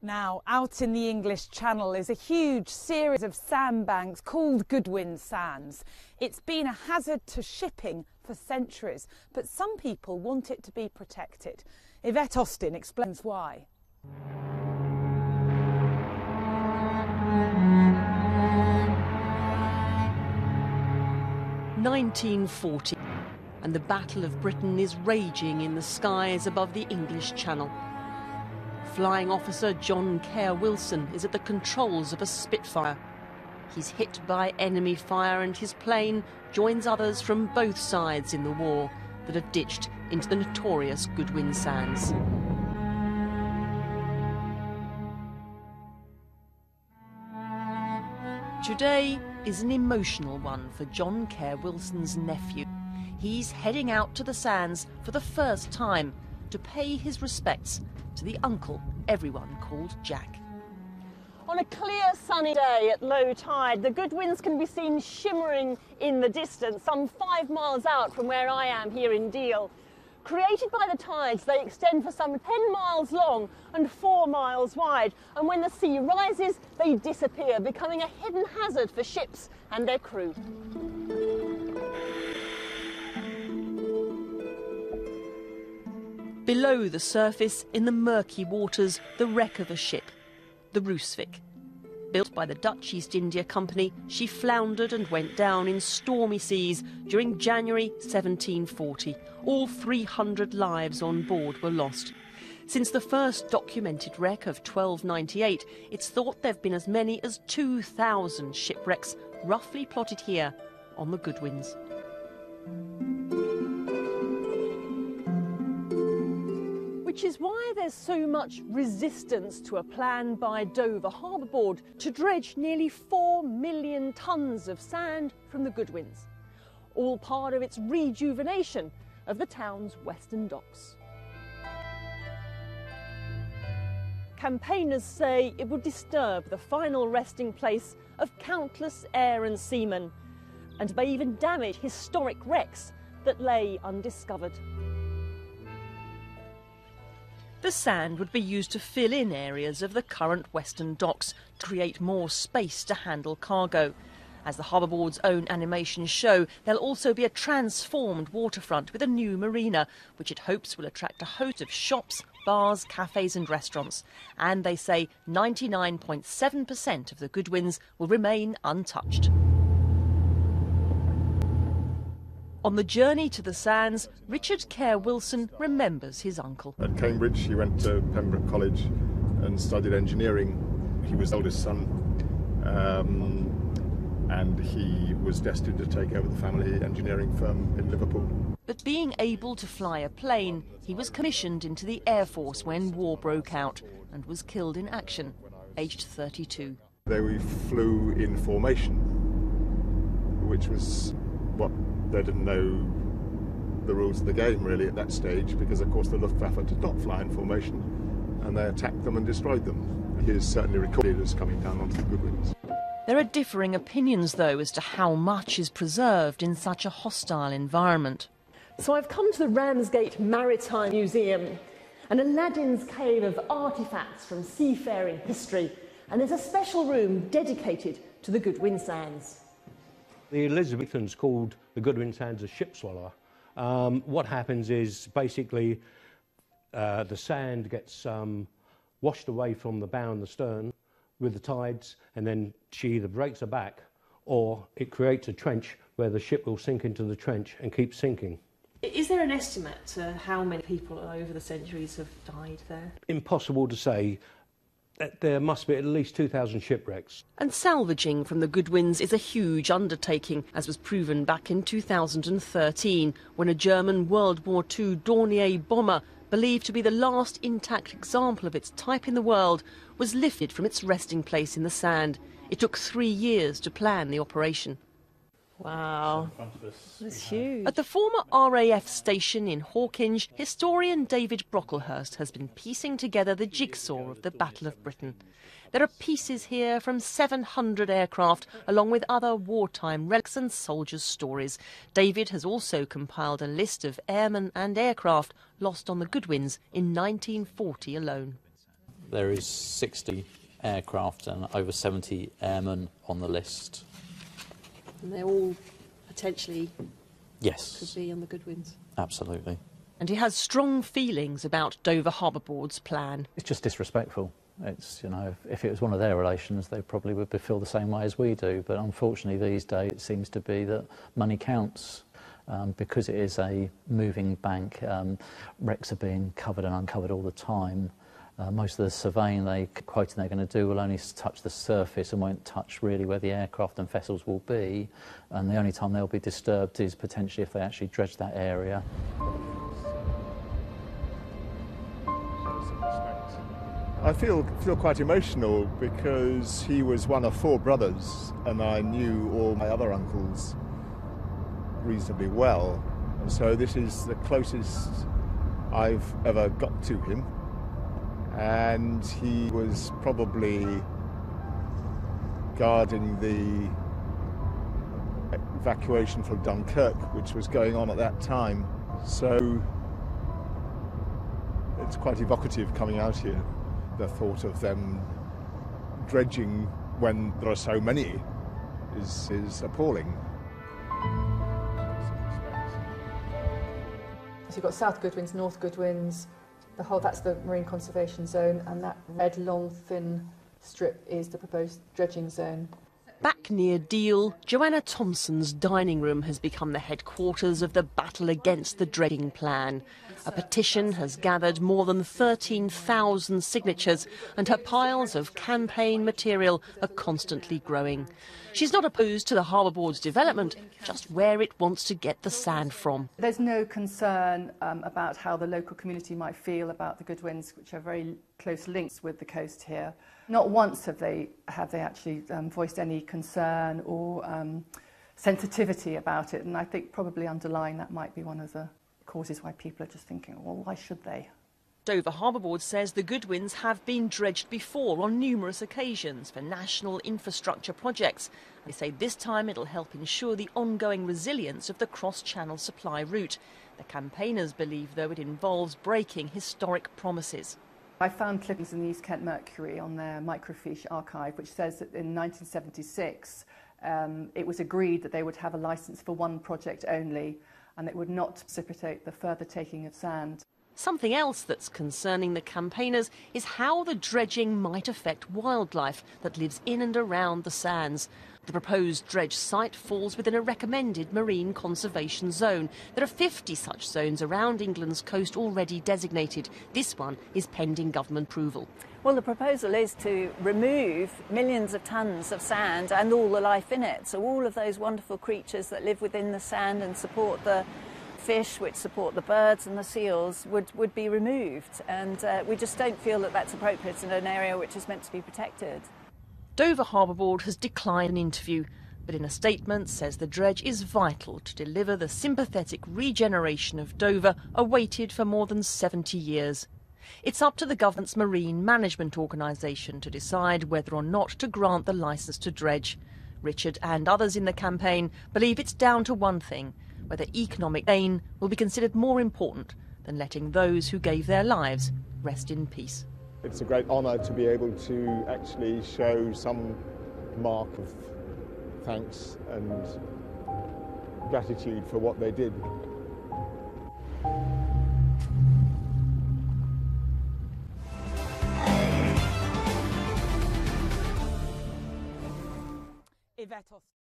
Now, out in the English Channel is a huge series of sandbanks called Goodwin Sands. It's been a hazard to shipping for centuries, but some people want it to be protected. Yvette Austin explains why. (1940) and the Battle of Britain is raging in the skies above the English Channel. Flying officer John Kerr Wilson is at the controls of a Spitfire. He's hit by enemy fire and his plane joins others from both sides in the war that have ditched into the notorious Goodwin Sands. Today is an emotional one for John Kerr Wilson's nephew. He's heading out to the sands for the first time to pay his respects to the uncle everyone called Jack. On a clear sunny day at low tide, the Goodwins can be seen shimmering in the distance, some 5 miles out from where I am here in Deal. Created by the tides, they extend for some 10 miles long and 4 miles wide, and when the sea rises, they disappear, becoming a hidden hazard for ships and their crew. Below the surface, in the murky waters, the wreck of a ship, the Roosevik. Built by the Dutch East India Company, she floundered and went down in stormy seas during January 1740. All 300 lives on board were lost. Since the first documented wreck of 1298, it's thought there have been as many as 2,000 shipwrecks roughly plotted here on the Goodwins. Which is why there's so much resistance to a plan by Dover Harbour Board to dredge nearly 4 million tonnes of sand from the Goodwins, all part of its rejuvenation of the town's western docks. Campaigners say it would disturb the final resting place of countless air and seamen, and may even damage historic wrecks that lay undiscovered. The sand would be used to fill in areas of the current western docks to create more space to handle cargo. As the Harbour Board's own animations show, there'll also be a transformed waterfront with a new marina, which it hopes will attract a host of shops, bars, cafes and restaurants. And they say 99.7% of the Goodwins will remain untouched. On the journey to the sands, Richard Kerr Wilson remembers his uncle. At Cambridge, he went to Pembroke College and studied engineering. He was the eldest son, and he was destined to take over the family engineering firm in Liverpool. But being able to fly a plane, he was commissioned into the Air Force when war broke out and was killed in action, aged 32. They flew in formation, which was what they didn't know the rules of the game really at that stage, because of course the Luftwaffe did not fly in formation and they attacked them and destroyed them. He is certainly recorded as coming down onto the Goodwins. There are differing opinions though as to how much is preserved in such a hostile environment. So I've come to the Ramsgate Maritime Museum, an Aladdin's cave of artefacts from seafaring history, and there's a special room dedicated to the Goodwin Sands. The Elizabethans called the Goodwin Sands a ship swallower. What happens is basically the sand gets washed away from the bow and the stern with the tides, and then she either breaks her back or it creates a trench where the ship will sink into the trench and keep sinking. Is there an estimate to how many people over the centuries have died there? Impossible to say. There must be at least 2,000 shipwrecks. And salvaging from the Goodwins is a huge undertaking, as was proven back in 2013, when a German World War II Dornier bomber, believed to be the last intact example of its type in the world, was lifted from its resting place in the sand. It took 3 years to plan the operation. Wow, that's huge. At the former RAF station in Hawkinge, historian David Brocklehurst has been piecing together the jigsaw of the Battle of Britain. There are pieces here from 700 aircraft, along with other wartime relics and soldiers' stories. David has also compiled a list of airmen and aircraft lost on the Goodwins in 1940 alone. There is 60 aircraft and over 70 airmen on the list. And they're all potentially Yes. could be on the Goodwins. Absolutely. And he has strong feelings about Dover Harbour Board's plan. It's just disrespectful. It's, you know, if it was one of their relations, they probably would feel the same way as we do. But unfortunately, these days, it seems to be that money counts. Because it is a moving bank, wrecks are being covered and uncovered all the time. Most of the surveying they're going to do will only touch the surface and won't touch really where the aircraft and vessels will be. And the only time they'll be disturbed is potentially if they actually dredge that area. I feel quite emotional because he was one of 4 brothers and I knew all my other uncles reasonably well, and so this is the closest I've ever got to him, and he was probably guarding the evacuation from Dunkirk, which was going on at that time, so it's quite evocative coming out here. The thought of them dredging when there are so many is appalling. So you've got South Goodwins, North Goodwins, that's the marine conservation zone, and that red long thin strip is the proposed dredging zone. Back near Deal, Joanna Thompson's dining room has become the headquarters of the battle against the dredging plan. A petition has gathered more than 13,000 signatures, and her piles of campaign material are constantly growing. She's not opposed to the Harbour Board's development, just where it wants to get the sand from. There's no concern about how the local community might feel about the Goodwins, which are very close links with the coast here. Not once have they actually voiced any concern or sensitivity about it, and I think probably underlying that might be one of the causes why people are just thinking, well, why should they? Dover Harbour Board says the Goodwins have been dredged before on numerous occasions for national infrastructure projects. They say this time it'll help ensure the ongoing resilience of the cross-channel supply route. The campaigners believe, though, it involves breaking historic promises. I found clippings in the East Kent Mercury on their microfiche archive, which says that in 1976 it was agreed that they would have a licence for one project only, and it would not precipitate the further taking of sand. Something else that's concerning the campaigners is how the dredging might affect wildlife that lives in and around the sands. The proposed dredge site falls within a recommended marine conservation zone. There are 50 such zones around England's coast already designated. This one is pending government approval. Well, the proposal is to remove millions of tonnes of sand and all the life in it. So all of those wonderful creatures that live within the sand and support the fish, which support the birds and the seals, would be removed. And we just don't feel that that's appropriate in an area which is meant to be protected. Dover Harbour Board has declined an interview, but in a statement says the dredge is vital to deliver the sympathetic regeneration of Dover awaited for more than 70 years. It's up to the government's marine management organisation to decide whether or not to grant the licence to dredge. Richard and others in the campaign believe it's down to one thing: whether economic gain will be considered more important than letting those who gave their lives rest in peace. It's a great honour to be able to actually show some mark of thanks and gratitude for what they did. Yvette